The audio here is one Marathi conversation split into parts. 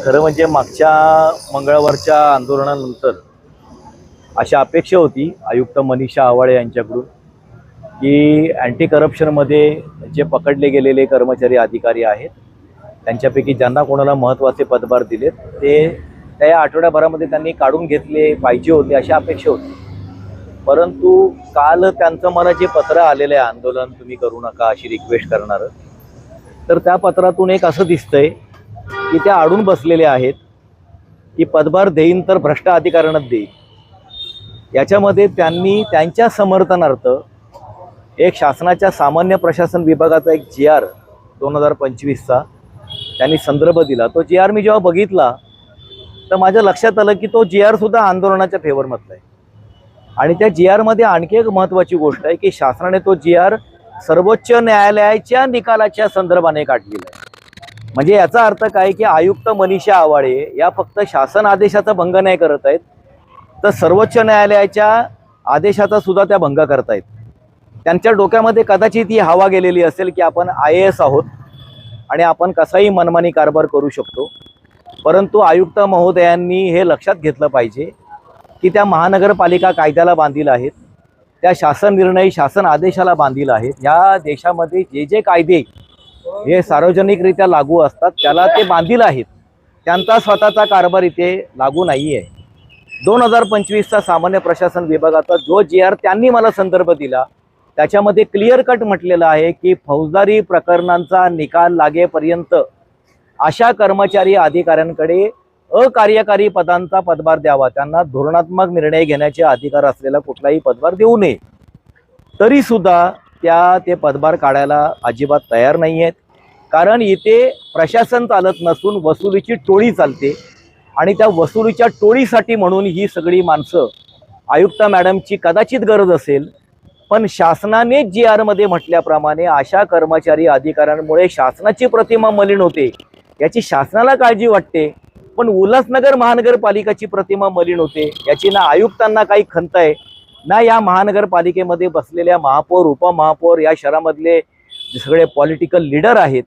खरं म्हणजे मागच्या मंगळवारच्या आंदोलनानंतर अशा अपेक्षा होती आयुक्त मनीषा आवाळे यांच्याकडून की अँटी करप्शनमध्ये जे पकडले गेलेले कर्मचारी अधिकारी आहेत त्यांच्यापैकी ज्यांना कोणाला महत्त्वाचे पदभार दिलेत ते त्या आठवड्याभरामध्ये त्यांनी काढून घेतले पाहिजे होते अशी अपेक्षा होती. परंतु काल त्यांचं मला जे पत्र आलेलं आहे आंदोलन तुम्ही करू नका अशी रिक्वेस्ट करणारं, तर त्या पत्रातून एक असं दिसतंय की त्या अडून बसलेले आहेत की पदभार देईन तर भ्रष्ट अधिकाऱ्यांनाच देईन. याच्यामध्ये त्यांनी त्यांच्या समर्थनार्थ एक शासनाच्या सामान्य प्रशासन विभागाचा एक GR 2025चा त्यांनी संदर्भ दिला. तो GR मी जेव्हा बघितला तर माझ्या लक्षात आलं की तो GR सुद्धा आंदोलनाच्या फेवरमधला आहे. आणि त्या GR मध्ये आणखी एक महत्त्वाची गोष्ट आहे की शासनाने तो GR सर्वोच्च न्यायालयाच्या निकालाच्या संदर्भाने काढलेला आहे. म्हणजे याचा अर्थ काय की आयुक्त मनीषा आवाळे या फक्त शासन आदेशाचा भंग नाही करत आहेत, तर सर्वोच्च न्यायालयाच्या आदेशाचा सुद्धा त्या भंग करतायत. त्यांच्या डोक्यामध्ये कदाचित ही हवा गेलेली असेल की आपण IAS आहोत आणि आपण कसाही मनमानी कारभार करू शकतो. परंतु आयुक्त महोदयांनी हे लक्षात घेतलं पाहिजे की त्या महानगरपालिका कायद्याला बांधील आहेत, त्या शासन निर्णय शासन आदेशाला बांधील आहेत. या देशामध्ये जे जे कायदे हे सार्वजनिकरित्या लागू असतात त्याला ते बांधील आहेत. त्यांचा स्वतःचा कारभार इथे लागू नाही आहे. 2025चा सामान्य प्रशासन विभागाचा जो GR त्यांनी मला संदर्भ दिला त्याच्यामध्ये क्लिअर कट म्हटलेलं आहे की फौजदारी प्रकरणांचा निकाल लागेपर्यंत अशा कर्मचारी अधिकाऱ्यांकडे अकार्यकारी पदांचा पदभार द्यावा, त्यांना धोरणात्मक निर्णय घेण्याचे अधिकार असलेला कुठलाही पदभार देऊ नये. तरी सुद्धा ते पदभार काढायला अजिबात तयार नाही आहेत. कारण इथे प्रशासन चालत नसून वसुलीची टोळी चालते आणि त्या वसुलीच्या टोळीसाठी म्हणून ही सगळी माणसं आयुक्त मॅडमची कदाचित गरज असेल, पण शासनाने GR मध्ये म्हटल्याप्रमाणे अशा कर्मचारी अधिकाऱ्यांमुळे शासनाची प्रतिमा मलिन होते याची शासनाला काळजी वाटते, पण उल्हासनगर महानगरपालिकाची प्रतिमा मलिन होते याची ना आयुक्तांना काही खंत आहे ना या महानगरपालिकेमध्ये बसलेल्या महापौर उपमहापौर या शहरामधले जे सगळे पॉलिटिकल लीडर आहेत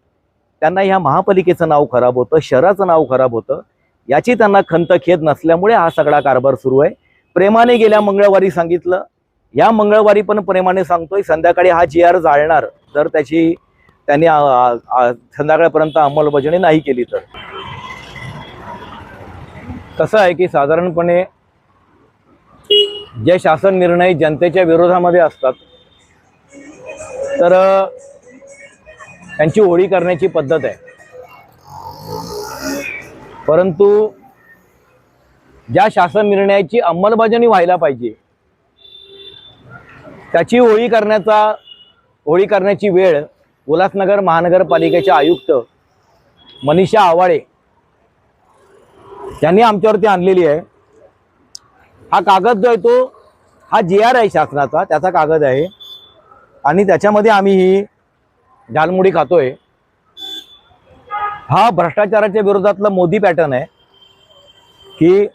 त्यांना ह्या महापालिकेचं नाव खराब होतं, शहराचं नाव खराब होतं याची त्यांना खंत खेद नसल्यामुळे हा सगळा कारभार सुरू आहे. प्रेमाने गेल्या मंगळवारी सांगितलं, या मंगळवारी पण प्रेमाने सांगतोय संध्याकाळी हा GR जाळणार जर त्यांनी संध्याकाळपर्यंत अंमलबजावणी नाही केली तर. कसं आहे की साधारणपणे जे शासन निर्णय जनतेच्या विरोधामध्ये असतात तर त्यांची होळी करण्याची पद्धत आहे. परंतु ज्या शासन निर्णयाची अंमलबजावणी व्हायला पाहिजे त्याची होळी करण्याची वेळ उल्हासनगर महानगरपालिकेचे आयुक्त मनीषा आवाळे यांनी आमच्यावरती आणलेली आहे. हा कागद जो आहे तो हा GR आहे शासनाचा, त्याचा कागद आहे आणि त्याच्यामध्ये आम्ही ही झालमुडी खातोय. हा भ्रष्टाचाराच्या विरोधातला मोदी पॅटर्न आहे की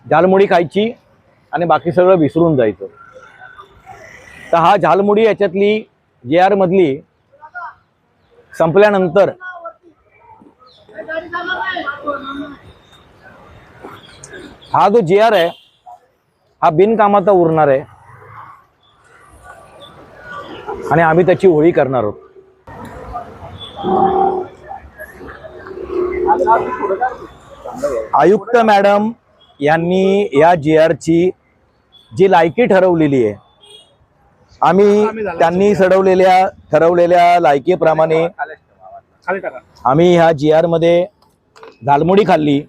झालमुडी खायची आणि बाकी सगळं विसरून जायचं. तर हा झालमुडी याच्यातली GR मधली संपल्यानंतर हा जो GR आहे हा बिनकामाचा उरणार आहे आणि आम्ही त्याची होळी करणार आहोत. आयुक्त मॅडम यांनी या GR ची जी लायकी ठरवलेली आहे त्यांनी ठरवलेल्या लायकीप्रमाणे आम्ही ह्या GR मध्ये झालमुडी खाल्ली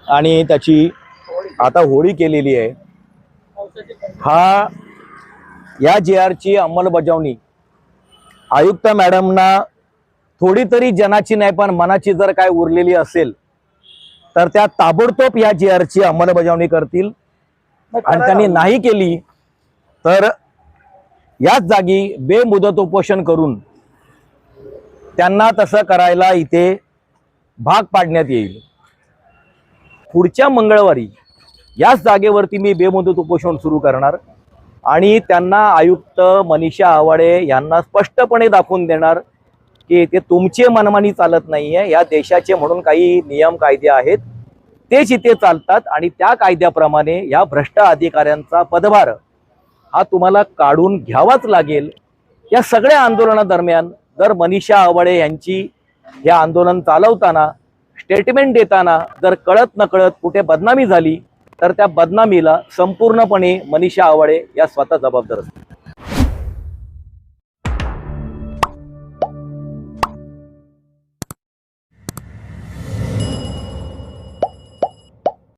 आणि त्याची आता होळी केलेली आहे. या GR ची अंमलबजावणी आयुक्त मॅडमना थोडी तरी जनाची नाही पण मनाची जर काय उरलेली असेल तर त्या ताबडतोब या GR ची अंमलबजावणी करतील आणि त्यांनी नाही केली तर याच जागी बेमुदत उपोषण करून त्यांना तसं करायला इथे भाग पाडण्यात येईल. पुढच्या मंगळवारी याच जागेवरती मी बेमुदत उपोषण सुरू करणार आणि त्यांना आयुक्त मनीषा आवाळे यांना स्पष्टपणे दाखवून देणार की ते तुमचे मनमानी चालत नाहीये, या देशाचे म्हणून काही नियम कायदे आहेत तेच इथे चालतात आणि त्या कायद्याप्रमाणे या भ्रष्ट अधिकाऱ्यांचा पदभार हा तुम्हाला काढून घ्यावाच लागेल. या सगळ्या आंदोलनादरम्यान जर मनीषा आवळे यांची हे आंदोलन चालवताना स्टेटमेंट देताना जर कळत नकळत कुठे बदनामी झाली तर त्या बदनामीला संपूर्णपणे मनीषा आवळे या स्वतः जबाबदार असतात.